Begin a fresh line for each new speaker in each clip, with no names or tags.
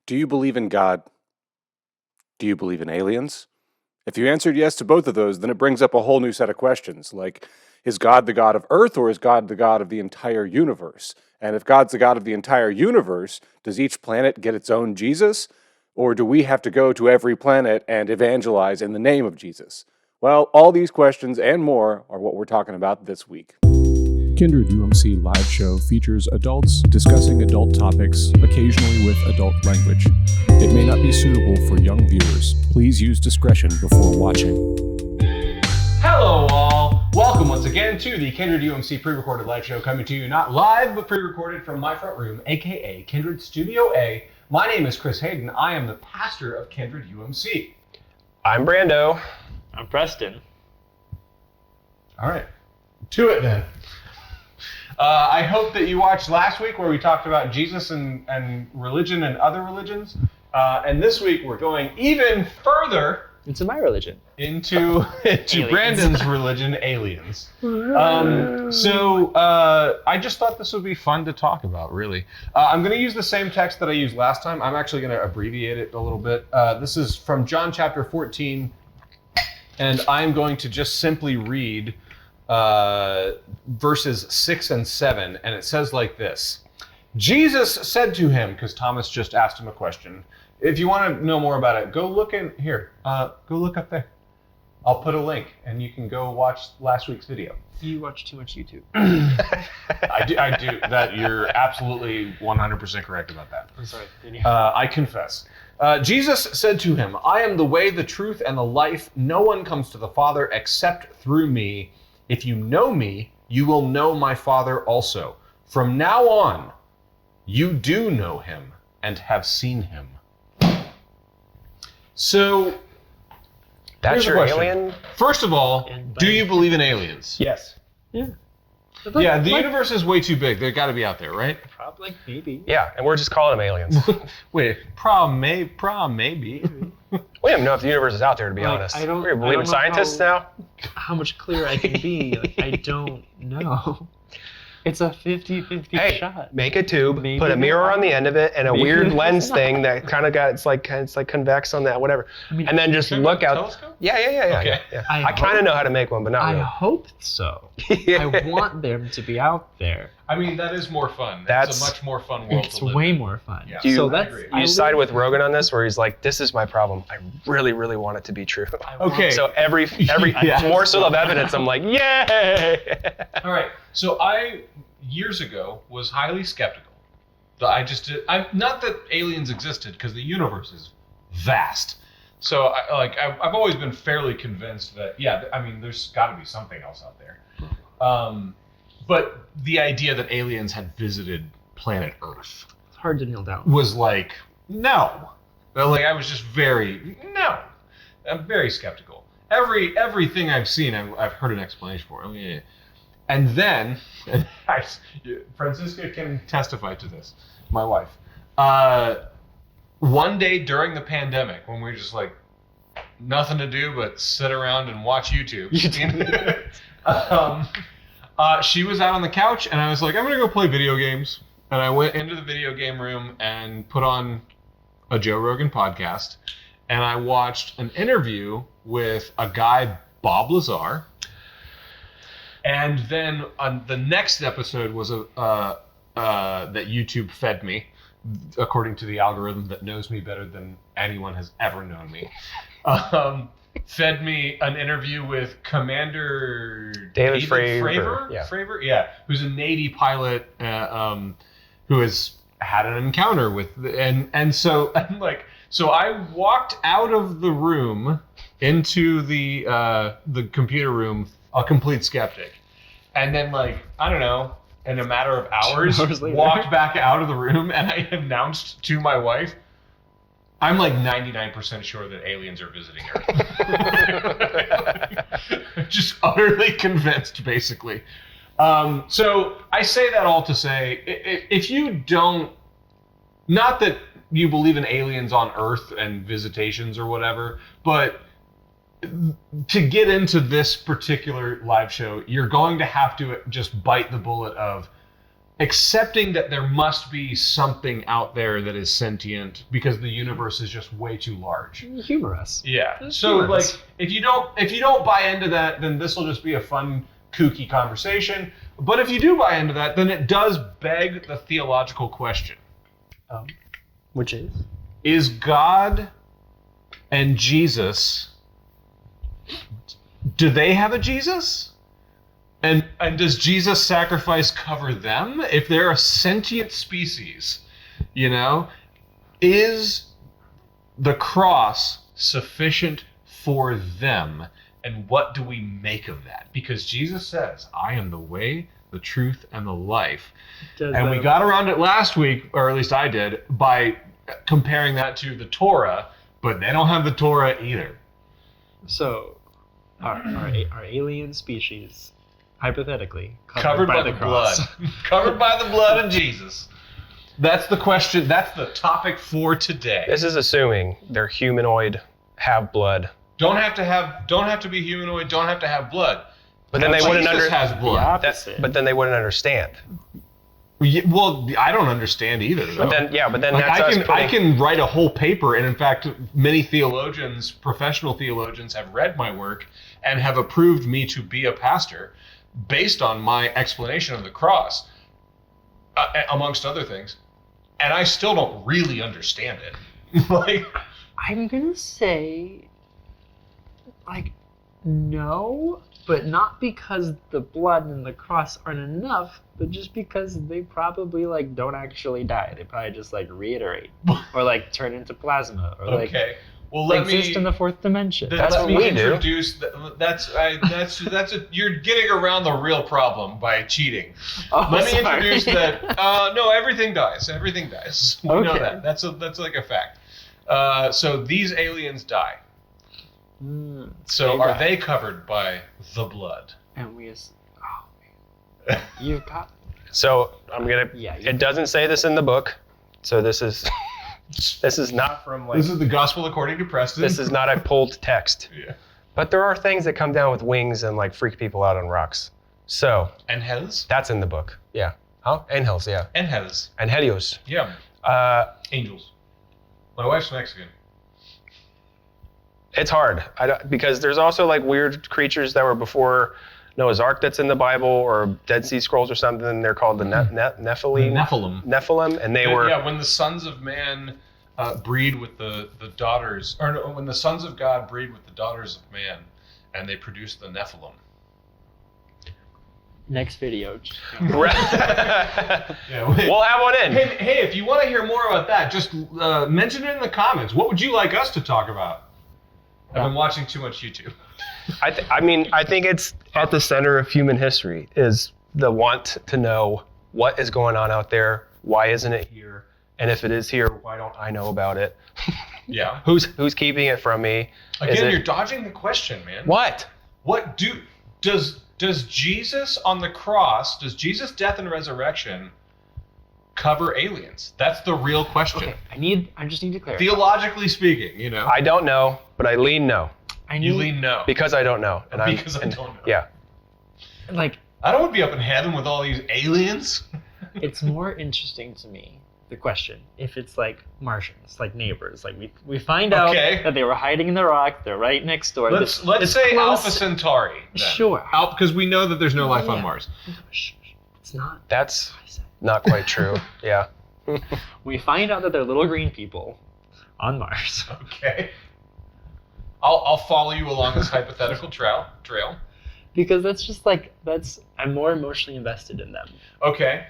Do you believe in God? Do you believe in aliens? If you answered yes to both of those, then it brings up a whole new set of questions, like, is God the God of Earth or is God the God of the entire universe? And if God's the God of the entire universe, does each planet get its own Jesus? Or do we have to go to every planet and evangelize in the name of Jesus? Well, all these questions and more are what we're talking about this week. Kindred UMC live show features adults discussing adult topics, occasionally with adult language. It may not be suitable for young viewers. Please use discretion before watching.
Hello all! Welcome once again to the Kindred UMC pre-recorded live show, coming to you not live but pre-recorded from my front room, aka Kindred Studio A. My name is Chris Hayden. I am the pastor of Kindred UMC.
I'm Brando.
I'm Preston.
All right, to it then. I hope that you watched last week where we talked about Jesus and religion and other religions. And this week we're going even further
Into my religion.
into Brandon's religion, aliens. So I just thought this would be fun to talk about, really. I'm going to use the same text that I used last time. I'm actually going to abbreviate it a little bit. This is from John chapter 14, and I'm going to just simply read verses 6 and 7, and it says like this. Jesus said to him, because Thomas just asked him a question. If you want to know more about it, go look in here. Go look up there. I'll put a link, and you can go watch last week's video.
You watch too much YouTube.
I do. That you're absolutely 100% correct about that.
I'm sorry.
I confess. Jesus said to him, I am the way, the truth, and the life. No one comes to the Father except through me. If you know me, you will know my Father also. From now on, you do know him and have seen him. So,
That's
here's a
your
question.
alien?
First of all, do you believe in aliens?
Yes.
Yeah.
Yeah, the universe is way too big. They've got to be out there, right?
Probably, maybe.
Yeah, and we're just calling them aliens.
Wait, maybe.
We don't know if the universe is out there, to be
Like,
honest.
I don't-
We're
I
believing
don't know
scientists now?
How much clearer I can be, I don't know. It's a 50-50
Hey,
shot.
make a tube,
Maybe
put a mirror
not.
on the end of it, and a
Maybe
weird
not.
lens thing that kind of got, it's like convex on that, whatever.
I mean,
And then just
Talking
look
about
out.
telescope?
Yeah.
Okay.
Yeah.
I
I kind
hope-
of know how to make one, but not
I
really.
hope so. I want them to be out there.
I mean, that is more fun.
That's-
It's a much more fun world
It's
to live
way
in.
more fun.
Yeah.
You-
So
I
that's
agree.
You side with Rogan on this, where he's like, this is my problem. I really, really want it to be true.
Okay.
So every
Yeah.
morsel of evidence, I'm like, yay!
All right. So I, years ago, was highly skeptical. Not that aliens existed, because the universe is vast. So I've always been fairly convinced that, there's got to be something else out there. But the idea that aliens had visited planet Earth
It's hard to nail down.
was like, no. Like, I was just I'm very skeptical. Everything I've seen, I've heard an explanation for. And then, Francisca can testify to this, my wife. One day during the pandemic, when we were just like, nothing to do but sit around and watch YouTube. She was out on the couch, and I was like, I'm going to go play video games. And I went into the video game room and put on a Joe Rogan podcast, and I watched an interview with a guy, Bob Lazar. And then the next episode was that YouTube fed me, according to the algorithm that knows me better than anyone has ever known me. Fed me an interview with Commander
David Fravor.
Yeah. Fravor, yeah, who's a Navy pilot who has had an encounter with, so I walked out of the room into the computer room a complete skeptic, and then I don't know, in a matter of hours walked back out of the room, and I announced to my wife, I'm 99% sure that aliens are visiting Earth. Just utterly convinced, basically. So I say that all to say, if you don't, not that you believe in aliens on Earth and visitations or whatever, but to get into this particular live show, you're going to have to just bite the bullet of, accepting that there must be something out there that is sentient because the universe is just way too large.
Humorous.
Yeah.
It's
So
humorous.
like if you don't buy into that, then this will just be a fun, kooky conversation. But if you do buy into that, then it does beg the theological question.
Which is?
Is God and Jesus, do they have a Jesus? And does Jesus' sacrifice cover them? If they're a sentient species, is the cross sufficient for them? And what do we make of that? Because Jesus says, I am the way, the truth, and the life. And we got around it last week, or at least I did, by comparing that to the Torah, but they don't have the Torah either.
So, are alien species hypothetically
Covered by the
cross?
blood. Covered by the blood of Jesus. That's the question. That's the topic for today.
This is assuming they're humanoid, have blood.
Don't have to be humanoid. Don't have to have blood.
But then they wouldn't
Jesus has blood.
But then they wouldn't understand.
Well, I don't understand either. Though.
But then
like
that's
I can write a whole paper, and in fact, many theologians, professional theologians, have read my work and have approved me to be a pastor based on my explanation of the cross, amongst other things. And I still don't really understand it. Like,
I'm gonna say, no, but not because the blood and the cross aren't enough, but just because they probably don't actually die. They probably just reiterate or turn into plasma or
okay. Well, let
exist
me
in the fourth dimension.
That's
let
what
me
we do.
introduce. You're getting around the real problem by cheating.
Oh,
Let me
sorry.
introduce that. No, everything dies. Everything dies. We know
Okay.
that. That's like a fact. So these aliens die. So are they covered by the blood?
And you've got.
So I'm gonna.
Yeah.
It doesn't say this in the book, so this is not from
This is the gospel according to Preston.
This is not a pulled text.
Yeah.
But there are things that come down with wings and freak people out on rocks. So
Angels.
that's in the book. Yeah. Huh? Angels, yeah.
Angels.
Angelios.
Yeah. Angels. My wife's Mexican.
It's hard because there's also weird creatures that were before Noah's Ark that's in the Bible or Dead Sea Scrolls or something. They're called the Nephilim. Nephilim, and they were.
Yeah, when the sons of man breed with the daughters, or no, when the sons of God breed with the daughters of man, and they produce the Nephilim.
Next video.
Yeah,
We'll have one in.
Hey, if you want to hear more about that, just mention it in the comments. What would you like us to talk about? I've been watching too much YouTube.
I think it's at the center of human history is the want to know what is going on out there. Why isn't it here? And if it is here, why don't I know about it?
Yeah.
Who's keeping it from me?
Again, you're dodging the question, man.
What?
What does Jesus on the cross? Does Jesus' death and resurrection cover aliens? That's the real question.
Okay, I just need to clarify.
Theologically speaking,
I don't know, but I lean no.
You lean no.
Because I don't know. And I don't
know.
Yeah.
I don't want to be up in heaven with all these aliens.
It's more interesting to me, the question, if it's Martians, neighbors. We find out that they were hiding in the rock, they're right next door.
Let's say
close.
Alpha Centauri. Then.
Sure.
Because we know that there's no life on Mars.
It's not.
That's not quite true. Yeah.
We find out that they're little green people on Mars.
Okay. I'll follow you along this hypothetical trail.
Because that's just I'm more emotionally invested in them.
Okay.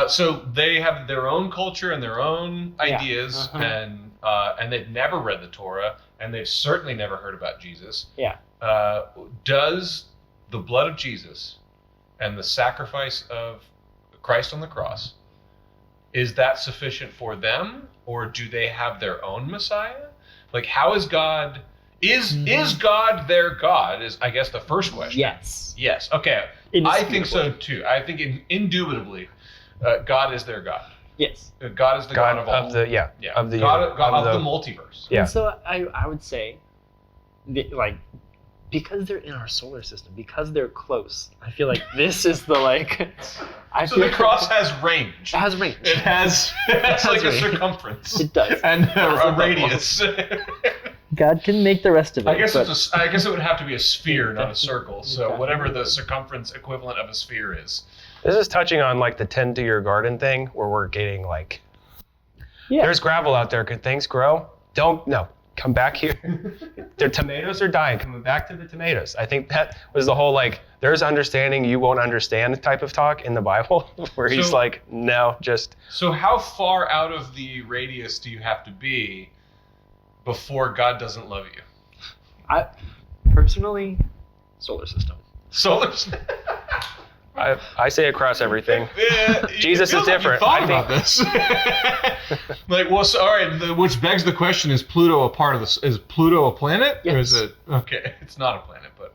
So they have their own culture and their own ideas, and they've never read the Torah, and they've certainly never heard about Jesus.
Yeah.
Does the blood of Jesus and the sacrifice of Christ on the cross, is that sufficient for them, or do they have their own Messiah? How is God? Is God their God? Is, I guess, the first question.
Yes.
Yes. Okay. I think so too. I think indubitably, God is their God.
Yes.
God is the God of all.
Of the
God of the multiverse.
Yeah.
And so I would say, because they're in our solar system, because they're close. I feel like this is the like. I
So
feel
the cross has range.
it has range.
It has like a
range.
circumference.
It does.
And
has a
a
bubble.
radius.
God can make the rest of it.
I guess
but
I guess it would have to be a sphere, not a
Definitely.
circle. So whatever the circumference equivalent of a sphere is.
This is touching on like the tend to your garden thing, where we're getting like,
yeah.
there's gravel out there. Could things grow? No. Come back here. Their tomatoes are dying. Coming back to the tomatoes. I think that was the whole like, there's understanding you won't understand type of talk in the Bible, where he's
So-
like, no, just
So how far out of the radius do you have to be before God doesn't love you?
I personally, solar system.
Solar.
I say across everything. Jesus
It feels
is
like
different.
You thought
I
about this. Like, well, so, all right. Which begs the question: is Pluto a part of this? Is Pluto a planet, or is
Yes.
it? Okay, it's not a planet, but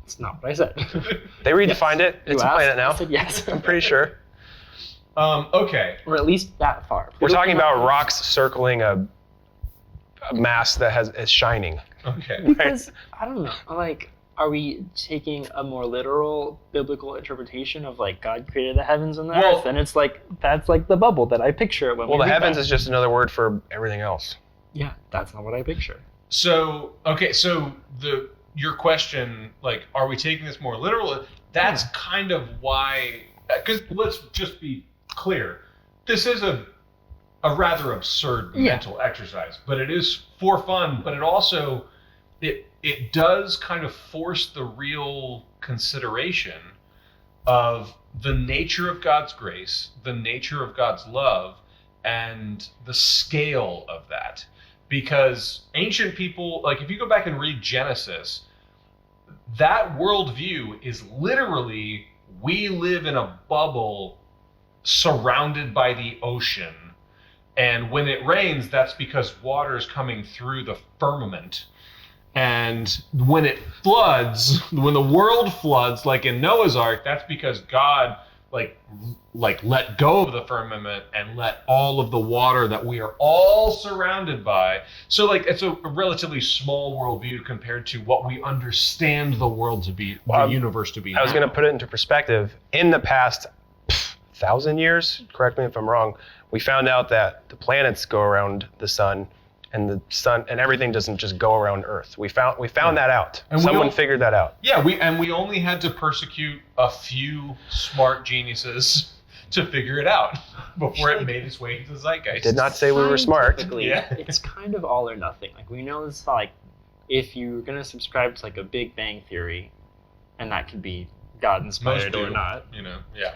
It's not what I said.
They redefined it. It's
You
a planet
asked,
now.
I said yes.
I'm pretty sure.
Okay.
Or at least that far.
We're talking about rocks circling a mass that is shining.
Okay.
Because I don't know, like, are we taking a more literal biblical interpretation of like God created the heavens and the
Well-
earth, and it's like that's like the bubble that I picture when
Well,
we
the
read
heavens
that.
is just another word for everything else.
Yeah, that's not what I picture.
So your question, like, are we taking this more literal? That's kind of why. Because let's just be clear, this is a rather absurd
Yeah.
mental exercise, but it is for fun. But it also it does kind of force the real consideration of the nature of God's grace, the nature of God's love, and the scale of that. Because ancient people, like if you go back and read Genesis, that worldview is literally, we live in a bubble surrounded by the ocean. And when it rains, that's because water is coming through the firmament. And when it floods, when the world floods, like in Noah's Ark, that's because God like let go of the firmament and let all of the water that we are all surrounded by. So like it's a relatively small worldview compared to what we understand the world to be, the universe to be.
I was
now.
going to put it into perspective. In the past 1,000 years, correct me if I'm wrong, we found out that the planets go around the sun, and the sun and everything doesn't just go around Earth. We found that out.
And we
Someone
don't-
figured that out.
Yeah, we only had to persecute a few smart geniuses to figure it out before it made its way into the zeitgeist.
Did not say we were smart.
Scientifically,
Yeah.
it's kind of all or nothing. Like we know it's like if you're gonna subscribe to like a Big Bang theory, and that could be God
Most
inspired
do,
or not.
you know. Yeah.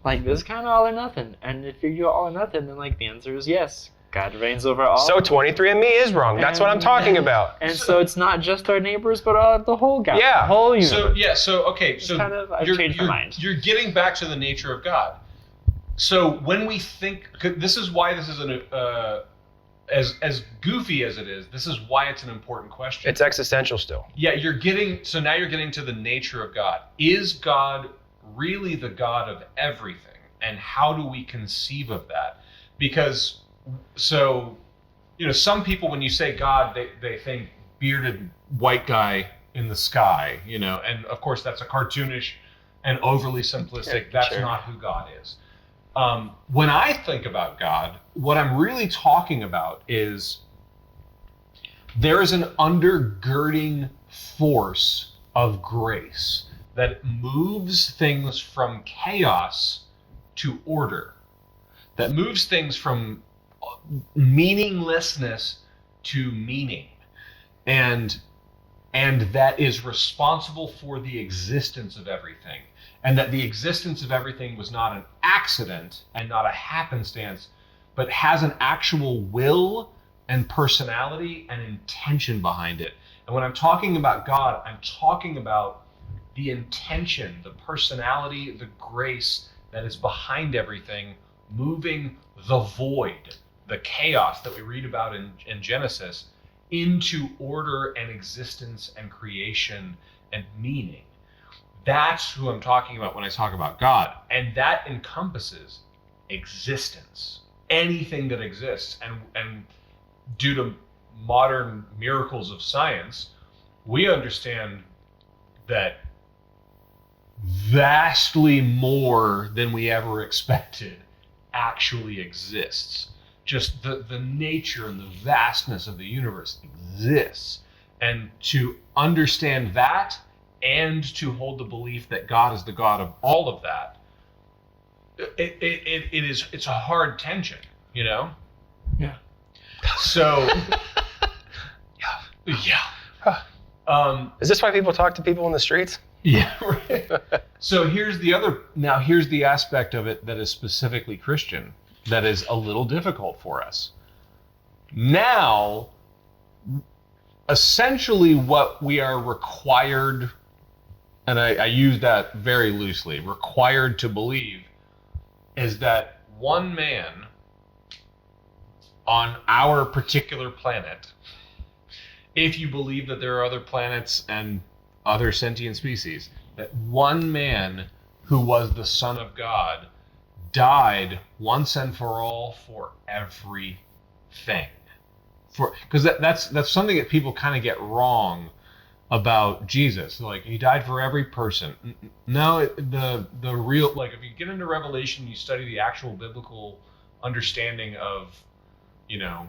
Like this is kind of all or nothing. And if you do all or nothing, then like the answer is yes. God reigns over all.
So 23andMe is wrong. That's what I'm talking about.
And so it's not just our neighbors, but the whole God.
Yeah.
The whole universe.
So yeah. So okay. So
kind of- I've
you're,
changed my
you're-
mind.
You're getting back to the nature of God. So when we think, this is why this is as goofy as it is. This is why it's an important question.
It's existential still.
Yeah, now you're getting to the nature of God. Is God really the God of everything? And how do we conceive of that? Because, so, some people, when you say God, they think bearded white guy in the sky, and of course that's a cartoonish and overly simplistic. That's
Sure.
not who God is. When I think about God, what I'm really talking about is there is an undergirding force of grace that moves things from chaos to order, that moves things from meaninglessness to meaning, and that is responsible for the existence of everything, and that the existence of everything was not an accident and not a happenstance, but has an actual will and personality and intention behind it. And when I'm talking about God, I'm talking about the intention, the personality, the grace that is behind everything, moving the void, the chaos that we read about in Genesis, into order and existence and creation and meaning. That's who I'm talking about when I talk about God. And that encompasses existence, anything that exists. And due to modern miracles of science, we understand that vastly more than we ever expected actually exists. Just the nature and the vastness of the universe exists. And to understand that and to hold the belief that God is the God of all of that, it's a hard tension, you know?
Yeah.
So
Is this why people talk to people in the streets?
yeah, right. So here's the aspect of it that is specifically Christian that is a little difficult for us. Now, essentially what we are required, and I use that very loosely, required to believe, is that one man on our particular planet, if you believe that there are other planets and other sentient species, that one man who was the Son of God died once and for all for everything. Because that's something that people kind of get wrong about Jesus. Like, he died for every person. No, the real, like, if you get into Revelation, you study the actual biblical understanding of, you know,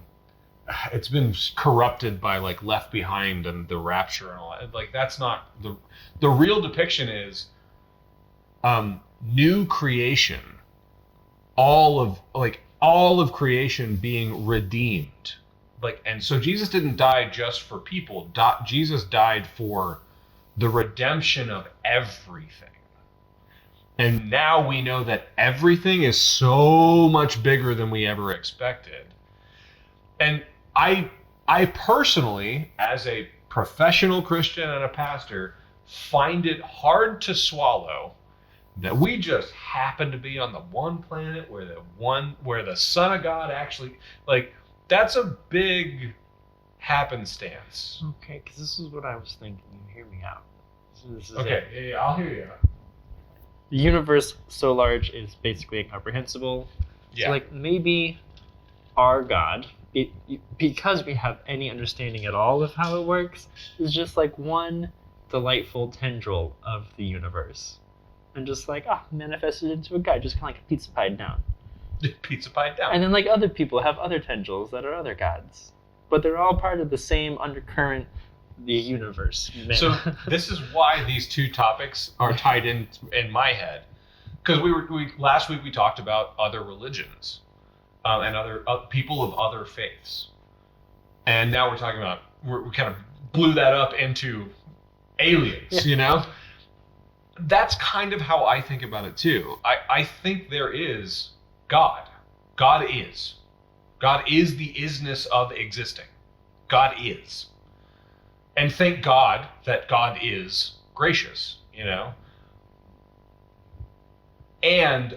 it's been corrupted by like Left Behind and the Rapture and all that. Like, that's not the real depiction is new creation, all of creation being redeemed. Like, and so Jesus didn't die just for people. Jesus died for the redemption of everything. And now we know that everything is so much bigger than we ever expected. And I personally, as a professional Christian and a pastor, find it hard to swallow that we just happen to be on the one planet where the Son of God actually, like, that's a big happenstance.
Okay, because this is what I was thinking. Hear me out. This is
Okay,
it.
yeah, I'll hear you.
The universe so large is basically incomprehensible.
Yeah.
So, like, maybe our God, because we have any understanding at all of how it works, is just like one delightful tendril of the universe. And just like, manifested into a guy, just kind of like a pizza pie down.
Pizza pie down.
And then like other people have other tendrils that are other gods. But they're all part of the same undercurrent, the universe.
So this is why these two topics are tied in my head. Because last week we talked about other religions and other people of other faiths. And now we're talking about, we kind of blew that up into aliens, you know? That's kind of how I think about it too. I think there is God. God is. God is the isness of existing. God is. And thank God that God is gracious, you know? And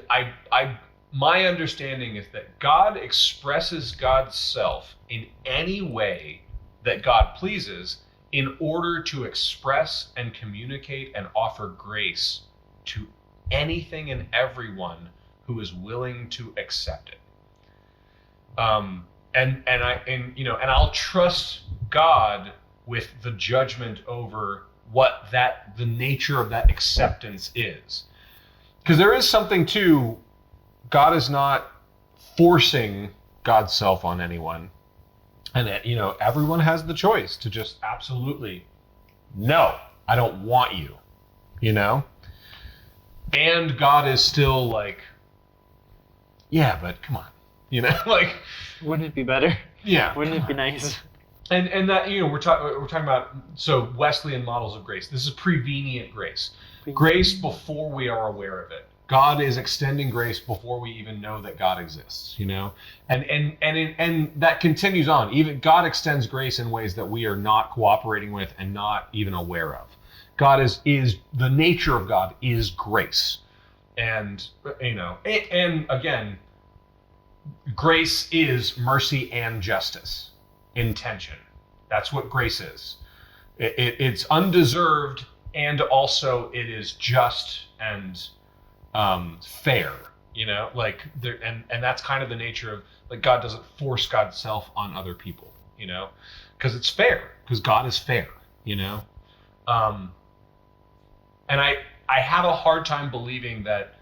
my understanding is that God expresses God's self in any way that God pleases in order to express and communicate and offer grace to anything and everyone who is willing to accept it. And I'll trust God with the judgment over what the nature of that acceptance is. Because there is something to, God is not forcing God's self on anyone. And that, you know, everyone has the choice to just absolutely, no, I don't want you, you know? And God is still like, yeah, but come on, you know, like,
wouldn't it be better?
Yeah.
Wouldn't it be nice?
And that, you know, we're talking about, so Wesleyan models of grace. This is prevenient grace. Grace before we are aware of it. God is extending grace before we even know that God exists, you know? And that continues on. Even God extends grace in ways that we are not cooperating with and not even aware of. God is the nature of God is grace. And, you know, and again, grace is mercy and justice in tension. That's what grace is. It's undeserved, and also it is just and fair, you know, like there, and that's kind of the nature of, like, God doesn't force God's self on other people, you know, because it's fair, because God is fair, you know? And I have a hard time believing that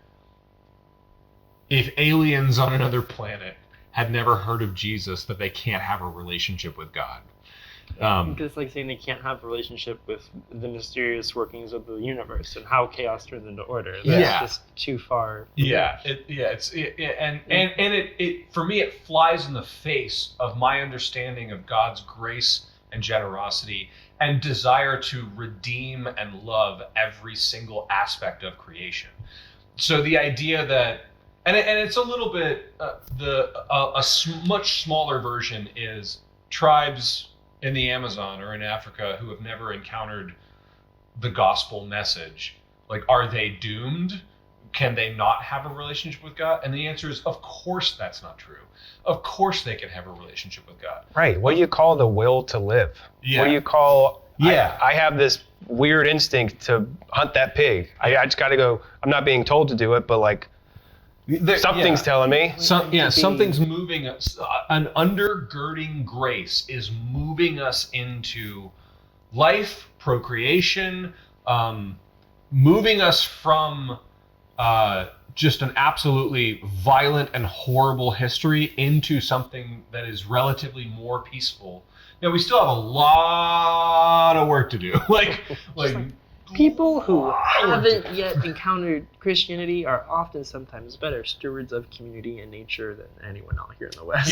if aliens on another planet had never heard of Jesus, that they can't have a relationship with God.
It's like saying they can't have a relationship with the mysterious workings of the universe and how chaos turns into order. That's just too far.
It for me, it flies in the face of my understanding of God's grace and generosity and desire to redeem and love every single aspect of creation. So the idea that, and it's a little bit, much smaller version is tribes in the Amazon or in Africa who have never encountered the gospel message. Like, are they doomed? Can they not have a relationship with God? And the answer is, of course that's not true. Of course they can have a relationship with God.
Right. What do you call the will to live?
Yeah.
What do you call...
Yeah.
I have this weird instinct to hunt that pig. I just got to go... I'm not being told to do it, but like... Something's telling me.
Something's moving us. An undergirding grace is moving us into life, procreation, moving us from just an absolutely violent and horrible history into something that is relatively more peaceful. Now, we still have a lot of work to do. like
people who haven't yet encountered Christianity are often sometimes better stewards of community and nature than anyone out here in the West.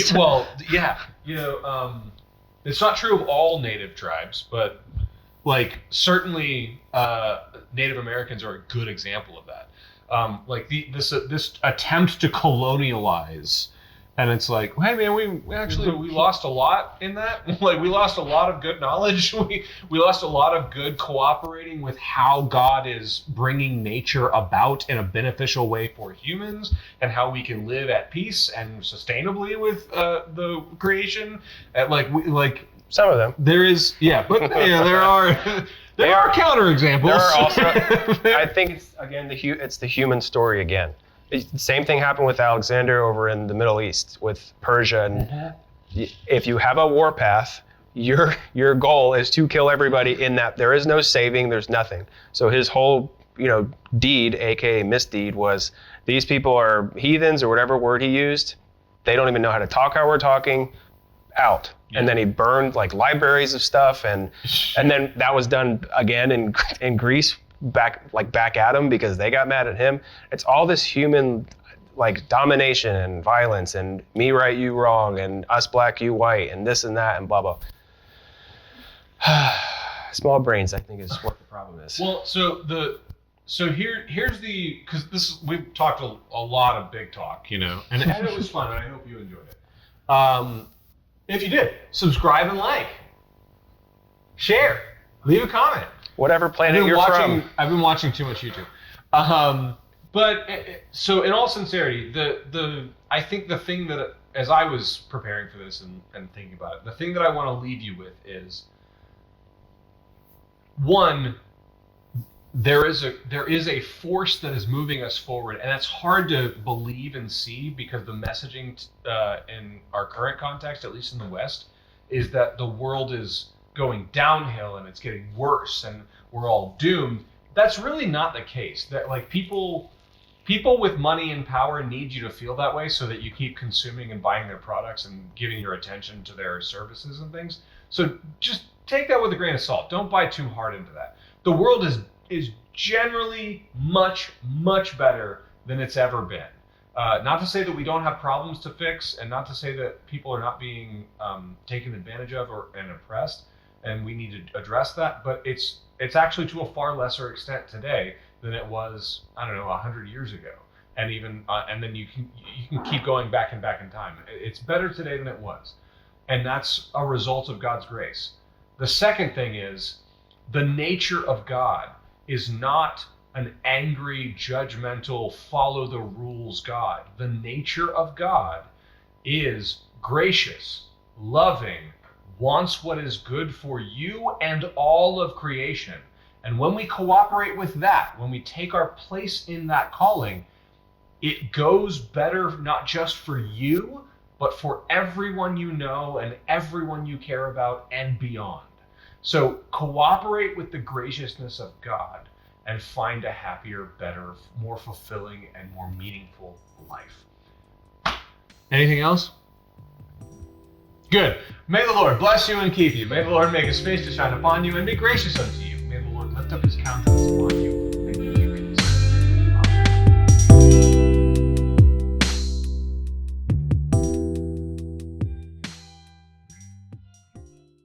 It's not true of all native tribes, but like certainly Native Americans are a good example of that. This attempt to colonialize. And it's like, hey man, we lost a lot in that. Like, we lost a lot of good knowledge. We lost a lot of good cooperating with how God is bringing nature about in a beneficial way for humans, and how we can live at peace and sustainably with the creation.
Some of them.
There is, there are counterexamples.
There are also, I think it's again it's the human story again. Same thing happened with Alexander over in the Middle East with Persia. And if you have a warpath, your goal is to kill everybody in that. There is no saving. There's nothing. So his whole deed, aka misdeed, was these people are heathens or whatever word he used. They don't even know how to talk how we're talking. Out. Yeah. And then he burned like libraries of stuff, and then that was done again in Greece. Back at him because they got mad at him. It's all this human like domination and violence and me right, you wrong, and us black, you white, and this and that and blah blah. Small brains, I think, is what the problem is.
Well, here's the, because we've talked a lot of big talk, and it was fun, and I hope you enjoyed it. If you did, subscribe and like, share, leave a comment.
Whatever planet you're from.
I've been watching too much YouTube. So in all sincerity, I think the thing that, as I was preparing for this and thinking about it, the thing that I want to leave you with is, one, there is a force that is moving us forward, and it's hard to believe and see because the messaging in our current context, at least in the West, is that the world is going downhill and it's getting worse and we're all doomed. That's really not the case. That like people with money and power need you to feel that way so that you keep consuming and buying their products and giving your attention to their services and things. So just take that with a grain of salt. Don't buy too hard into that. The world is generally much, much better than it's ever been. Not to say that we don't have problems to fix, and not to say that people are not being taken advantage of and oppressed, and we need to address that, but it's actually to a far lesser extent today than it was, 100 years ago. And even and then you can keep going back and back in time. It's better today than it was. And that's a result of God's grace. The second thing is, the nature of God is not an angry, judgmental, follow the rules God. The nature of God is gracious, loving, wants what is good for you and all of creation. And when we cooperate with that, when we take our place in that calling, it goes better not just for you, but for everyone you know and everyone you care about and beyond. So cooperate with the graciousness of God and find a happier, better, more fulfilling, and more meaningful life. Anything else? Good. May the Lord bless you and keep you. May the Lord make his face to shine upon you and be gracious unto you. May the Lord lift up his countenance upon you